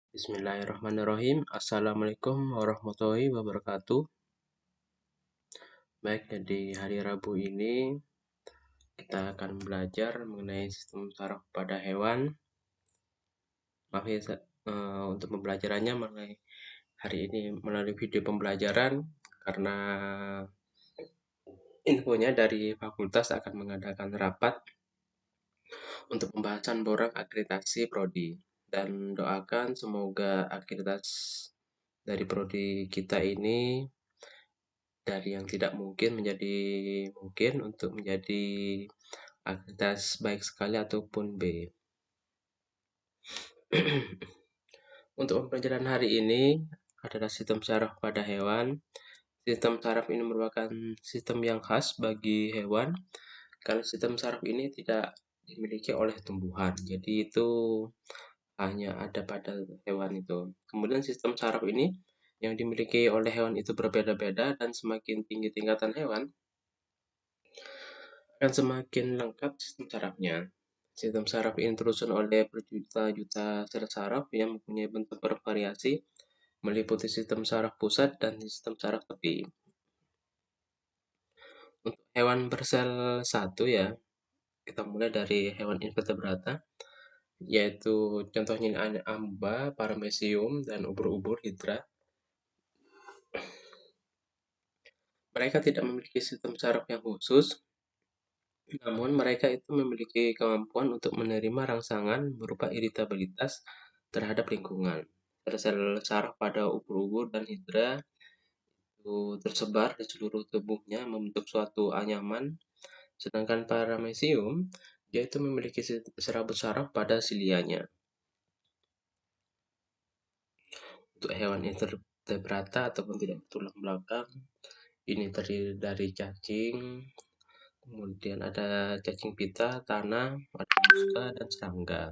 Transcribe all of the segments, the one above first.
Bismillahirrahmanirrahim. Assalamualaikum warahmatullahi wabarakatuh. Baik, jadi hari Rabu ini kita akan belajar mengenai sistem saraf pada hewan. Maaf ya, untuk pembelajarannya mengenai hari ini melalui video pembelajaran karena infonya dari fakultas akan mengadakan rapat untuk pembahasan borang akreditasi prodi, dan doakan semoga akreditas dari prodi kita ini dari yang tidak mungkin menjadi mungkin untuk menjadi akreditasi baik sekali ataupun B. Untuk pembelajaran hari ini adalah sistem saraf pada hewan. Sistem saraf ini merupakan sistem yang khas bagi hewan karena sistem saraf ini tidak dimiliki oleh tumbuhan. Jadi itu hanya ada pada hewan itu. Kemudian sistem saraf ini yang dimiliki oleh hewan itu berbeda-beda, dan semakin tinggi tingkatan hewan akan semakin lengkap sistem sarafnya. Sistem saraf ini tersusun oleh berjuta-juta sel saraf yang mempunyai bentuk bervariasi, meliputi sistem saraf pusat dan sistem saraf tepi. Untuk hewan bersel satu ya, kita mulai dari hewan invertebrata, yaitu contohnya ini ada amba, paramecium, dan ubur-ubur hidra. Mereka tidak memiliki sistem saraf yang khusus, namun mereka itu memiliki kemampuan untuk menerima rangsangan berupa iritabilitas terhadap lingkungan. Sel-sel saraf pada ubur-ubur dan hidra itu tersebar di seluruh tubuhnya membentuk suatu anyaman, sedangkan paramecium dia itu memiliki serabut saraf pada silianya. Untuk hewan invertebrata ataupun tidak bertulang belakang, ini terdiri dari cacing, kemudian ada cacing pita, tanah, ada muska, dan serangga.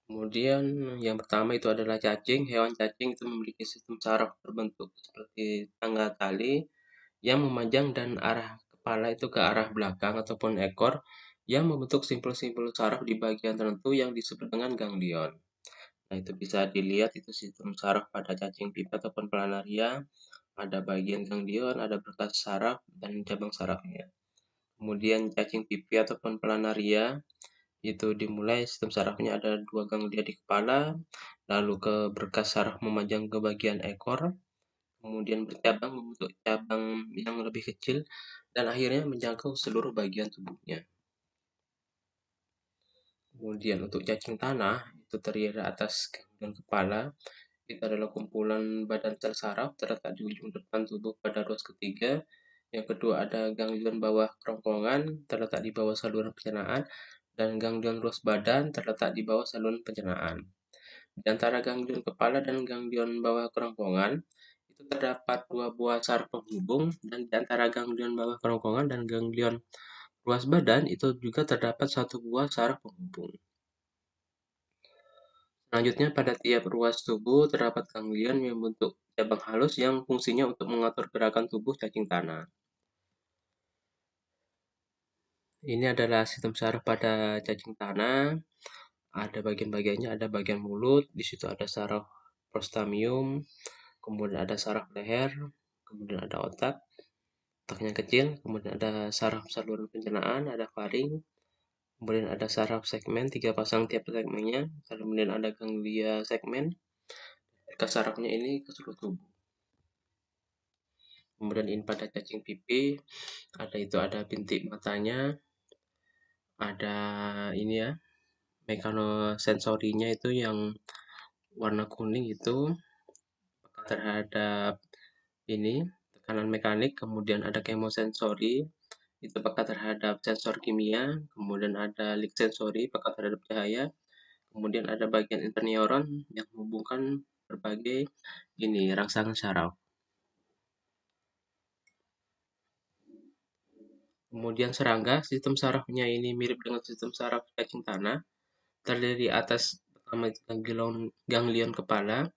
Kemudian yang pertama itu adalah cacing. Hewan cacing itu memiliki sistem saraf berbentuk seperti tangga tali yang memanjang dan arah kepala itu ke arah belakang ataupun ekor, yang membentuk simpul-simpul saraf di bagian tertentu yang disebut dengan ganglion. Nah, itu bisa dilihat itu sistem saraf pada cacing pita ataupun planaria. Ada bagian ganglion, ada berkas saraf, dan cabang sarafnya. Kemudian cacing pipi ataupun planaria itu dimulai sistem sarafnya ada 2 ganglia di kepala, lalu ke berkas saraf memanjang ke bagian ekor, kemudian bercabang membentuk cabang yang lebih kecil, dan akhirnya menjangkau seluruh bagian tubuhnya. Kemudian untuk cacing tanah itu terdiri atas ganglion kepala. Itu adalah kumpulan badan sel saraf terletak di ujung depan tubuh pada ruas ketiga. Yang kedua ada ganglion bawah kerongkongan terletak di bawah saluran pencernaan, dan ganglion ruas badan terletak di bawah saluran pencernaan. Di antara ganglion kepala dan ganglion bawah kerongkongan itu terdapat 2 buah saraf penghubung, dan di antara ganglion bawah kerongkongan dan ganglion ruas badan itu juga terdapat 1 buah saraf penghubung. Selanjutnya, pada tiap ruas tubuh terdapat ganglion yang membentuk cabang halus yang fungsinya untuk mengatur gerakan tubuh cacing tanah. Ini adalah sistem saraf pada cacing tanah. Ada bagian-bagiannya, ada bagian mulut, di situ ada saraf prostamium, kemudian ada saraf leher, kemudian ada otaknya kecil, kemudian ada saraf saluran pencernaan, ada faring, kemudian ada saraf segmen, 3 pasang tiap segmennya, kemudian ada ganglia segmen. Berkas sarafnya ini ke seluruh tubuh. Kemudian ini pada cacing pipi, ada bintik matanya, ada ini ya, mekanosensorinya itu yang warna kuning itu terhadap ini tekanan mekanik. Kemudian ada kemosensori, itu peka terhadap sensor kimia. Kemudian ada light sensori, peka terhadap cahaya. Kemudian ada bagian interneuron yang menghubungkan berbagai ini rangsangan saraf. Kemudian serangga, sistem sarafnya ini mirip dengan sistem saraf cacing tanah, terdiri atas pertama itu ganglion kepala,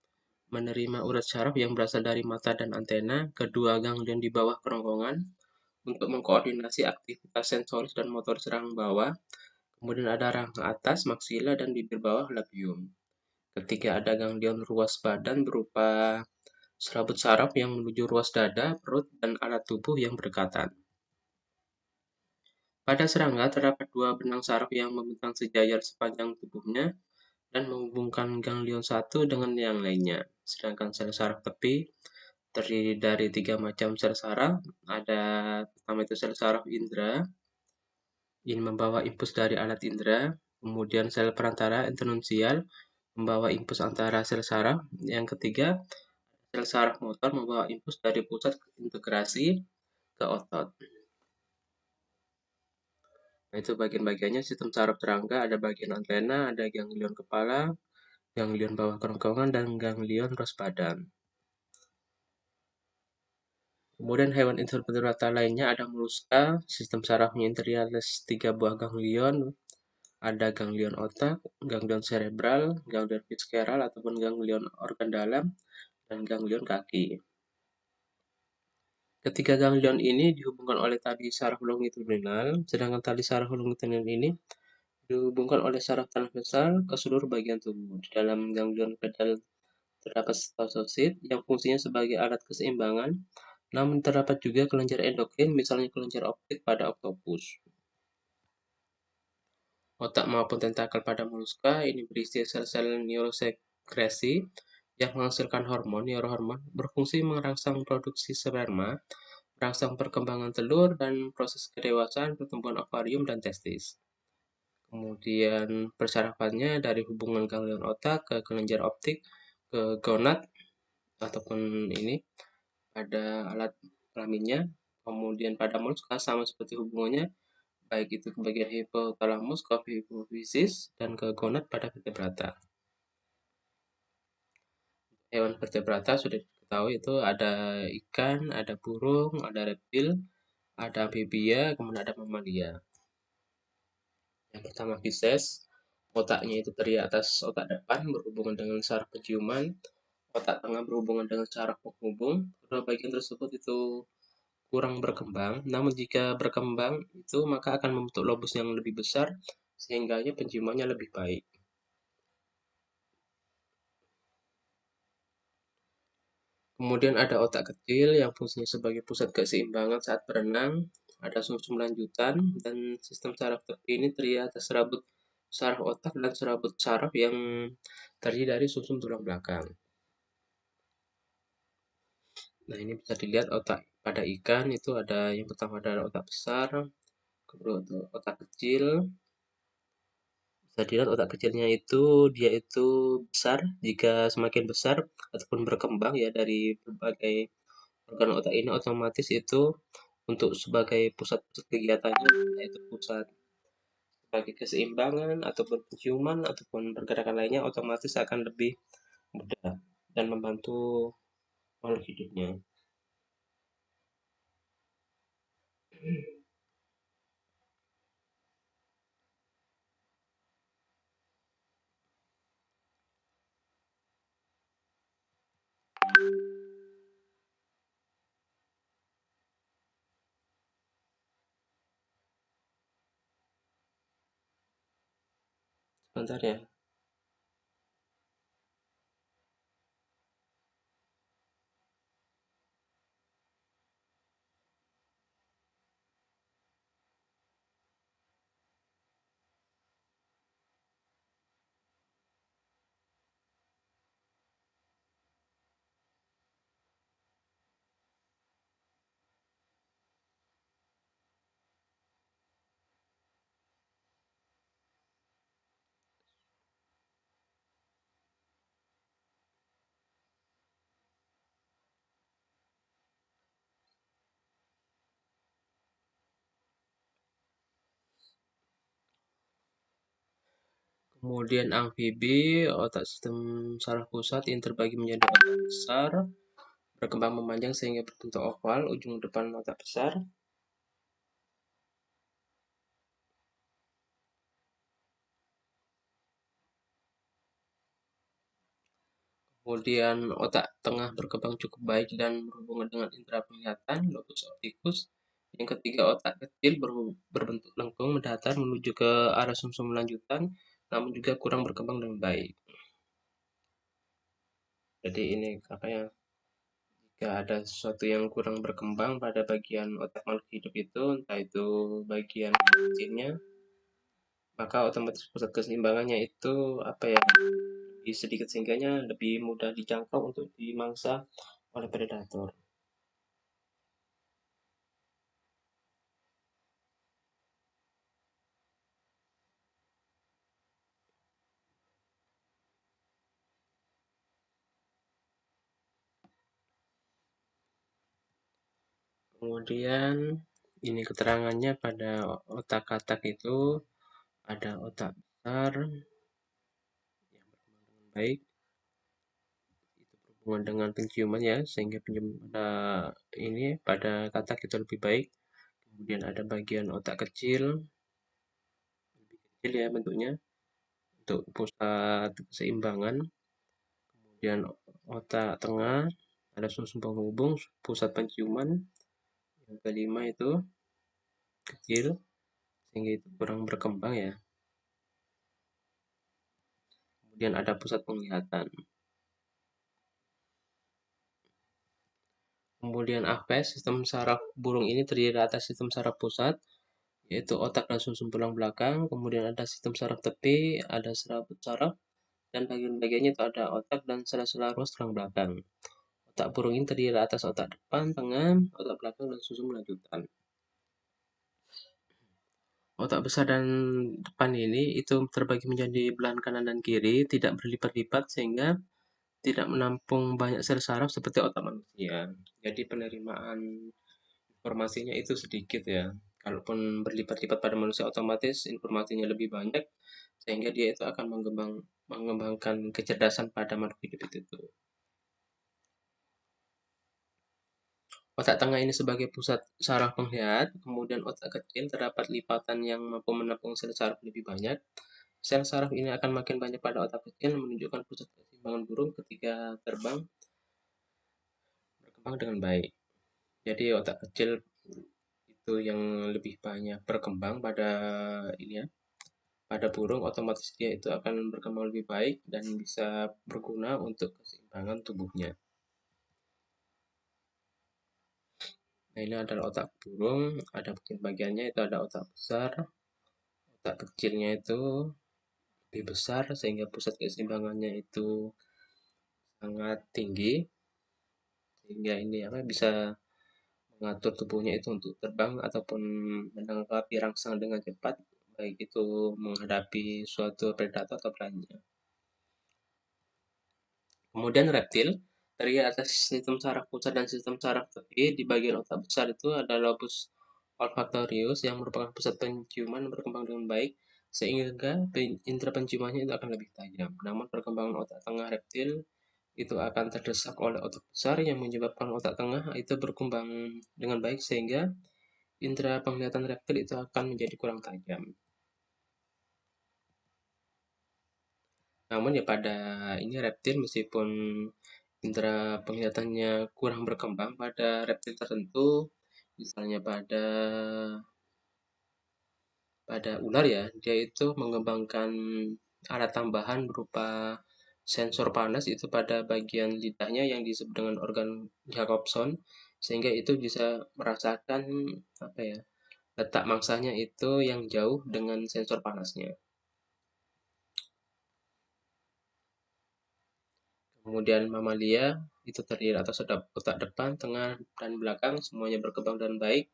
menerima urat syaraf yang berasal dari mata dan antena. Kedua, ganglion di bawah kerongkongan untuk mengkoordinasi aktivitas sensoris dan motoris rahang bawah. Kemudian ada rahang atas, maksila, dan bibir bawah, labium. Ketiga, ada ganglion ruas badan berupa serabut saraf yang menuju ruas dada, perut, dan alat tubuh yang berdekatan. Pada serangga terdapat dua benang saraf yang membentang sejajar sepanjang tubuhnya dan menghubungkan ganglion satu dengan yang lainnya. Sedangkan sel saraf tepi terdiri dari tiga macam sel saraf. Ada pertama itu sel saraf indera, ini membawa impuls dari alat indera. Kemudian sel perantara internunsial membawa impuls antara sel saraf. Yang ketiga, sel saraf motor membawa impuls dari pusat integrasi ke otot. Nah, itu bagian-bagiannya sistem saraf serangga, ada bagian antena, ada ganglion kepala, ganglion bawah kerongkongan, dan ganglion ros badan. Kemudian hewan invertebrata lainnya ada moluska, sistem sarafnya terdiri 3 buah ganglion, ada ganglion otak, ganglion cerebral, ganglion visceral ataupun ganglion organ dalam, dan ganglion kaki. Ketiga ganglion ini dihubungkan oleh tali saraf longitudinal, sedangkan tali saraf longitudinal ini dihubungkan oleh saraf transversal ke seluruh bagian tubuh. Di dalam ganglion pedal terdapat statosit yang fungsinya sebagai alat keseimbangan, namun terdapat juga kelenjar endokrin, misalnya kelenjar optik pada oktopus. Otak maupun tentakel pada moluska ini berisi sel-sel neurosekresi yang menghasilkan hormon, neurohormon, berfungsi merangsang produksi sperma, merangsang perkembangan telur, dan proses kedewasaan, pertumbuhan ovarium, dan testis. Kemudian persarafannya dari hubungan ganglion otak ke kelenjar optik ke gonad ataupun ini pada alat kelaminnya. Kemudian pada moluska sama seperti hubungannya, baik itu ke bagian hipotalamus, ke hipofisis, dan ke gonad pada vertebrata. Hewan vertebrata sudah diketahui itu ada ikan, ada burung, ada reptil, ada amfibia, kemudian ada mamalia. Yang pertama Pisces, otaknya itu terdiri atas otak depan berhubungan dengan saraf penciuman, otak tengah berhubungan dengan saraf penghubung. Kedua bagian tersebut itu kurang berkembang, namun jika berkembang itu maka akan membentuk lobus yang lebih besar sehingga penciumannya lebih baik. Kemudian ada otak kecil yang fungsinya sebagai pusat keseimbangan saat berenang, ada sumsum lanjutan, dan sistem saraf tepi ini terdiri atas serabut saraf otak dan serabut saraf yang terdiri dari sumsum tulang belakang. Nah, ini bisa dilihat otak pada ikan itu ada yang pertama adalah otak besar, kedua otak kecil. Bisa dilihat otak kecilnya itu dia itu besar jika semakin besar ataupun berkembang ya dari berbagai organ otak ini otomatis itu untuk sebagai pusat-pusat kegiatannya yaitu pusat sebagai keseimbangan ataupun penciuman ataupun pergerakan lainnya otomatis akan lebih mudah dan membantu makhluk hidupnya. Sebentar ya. Kemudian amfibi, otak sistem saraf pusat yang terbagi menjadi otak besar, berkembang memanjang sehingga berbentuk oval, ujung depan otak besar. Kemudian otak tengah berkembang cukup baik dan berhubungan dengan indera penglihatan, lobus optikus. Yang ketiga, otak kecil berbentuk lengkung mendatar menuju ke arah sumsum lanjutan, namun juga kurang berkembang dengan baik. Jadi ini apa ya? Jika ada sesuatu yang kurang berkembang pada bagian otak makhluk hidup itu, entah itu bagian kecilnya, maka otomatis pusat keseimbangannya itu apa ya? Lebih sedikit sehingganya lebih mudah dijangkau untuk dimangsa oleh predator. Kemudian ini keterangannya pada otak katak itu ada otak besar yang berkembang dengan baik, itu berhubungan dengan penciuman ya, sehingga penciuman pada ini pada katak itu lebih baik. Kemudian ada bagian otak kecil, lebih kecil ya bentuknya untuk pusat keseimbangan. Kemudian otak tengah ada sumsum penghubung, pusat penciuman. Yang kelima itu kecil sehingga itu kurang berkembang ya. Kemudian ada pusat penglihatan. Kemudian AFES, sistem saraf burung ini terdiri atas sistem saraf pusat, yaitu otak dan sumsum tulang belakang. Kemudian ada sistem saraf tepi, ada serabut saraf, dan bagian-bagiannya itu ada otak dan sela-sela ruas tulang belakang. Otak burung ini terdiri atas otak depan, tengah, otak belakang, dan sumsum lanjutan. Otak besar dan depan ini itu terbagi menjadi belahan kanan dan kiri, tidak berlipat-lipat sehingga tidak menampung banyak sel saraf seperti otak manusia. Jadi penerimaan informasinya itu sedikit ya. Kalaupun berlipat-lipat pada manusia otomatis informasinya lebih banyak sehingga dia itu akan mengembangkan kecerdasan pada makhluk hidup itu. Otak tengah ini sebagai pusat saraf penglihat, kemudian otak kecil terdapat lipatan yang mampu menampung sel saraf lebih banyak. Sel saraf ini akan makin banyak pada otak kecil menunjukkan pusat keseimbangan burung ketika terbang berkembang dengan baik. Jadi otak kecil itu yang lebih banyak berkembang pada ini ya, pada burung otomatis dia itu akan berkembang lebih baik dan bisa berguna untuk keseimbangan tubuhnya. Nah, ini adalah otak burung, ada bagian-bagiannya itu ada otak besar, otak kecilnya itu lebih besar sehingga pusat keseimbangannya itu sangat tinggi sehingga ini apa bisa mengatur tubuhnya itu untuk terbang ataupun menanggapi rangsang dengan cepat baik itu menghadapi suatu predator atau lainnya. Kemudian reptil terdiri atas sistem saraf pusat dan sistem saraf tepi. Di bagian otak besar itu ada lobus olfaktorius yang merupakan pusat penciuman berkembang dengan baik sehingga indera penciumannya itu akan lebih tajam. Namun perkembangan otak tengah reptil itu akan terdesak oleh otak besar yang menyebabkan otak tengah itu berkembang dengan baik sehingga indera penglihatan reptil itu akan menjadi kurang tajam. Namun ya pada ini reptil meskipun indera penglihatannya kurang berkembang pada reptil tertentu, misalnya pada ular ya, dia itu mengembangkan alat tambahan berupa sensor panas itu pada bagian lidahnya yang disebut dengan organ Jacobson, sehingga itu bisa merasakan apa ya, letak mangsanya itu yang jauh dengan sensor panasnya. Kemudian mamalia itu terdiri atas otak depan, tengah, dan belakang, semuanya berkembang dan baik.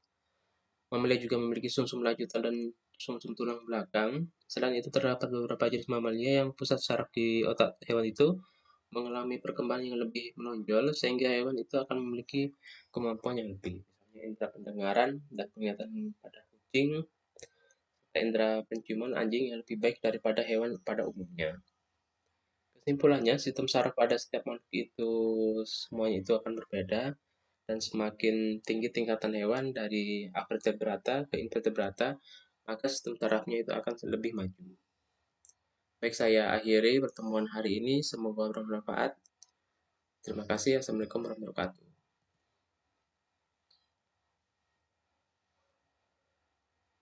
Mamalia juga memiliki sumsum lanjutan dan sumsum tulang belakang. Selain itu terdapat beberapa jenis mamalia yang pusat saraf di otak hewan itu mengalami perkembangan yang lebih menonjol sehingga hewan itu akan memiliki kemampuan yang lebih. Misalnya indera pendengaran dan penglihatan pada kucing, serta indera penciuman anjing yang lebih baik daripada hewan pada umumnya. Kesimpulannya, sistem saraf pada setiap makhluk itu semuanya itu akan berbeda dan semakin tinggi tingkatan hewan dari avertebrata ke invertebrata, maka sistem sarafnya itu akan lebih maju. Baik, saya akhiri pertemuan hari ini. Semoga bermanfaat. Terima kasih. Assalamualaikum warahmatullahi wabarakatuh.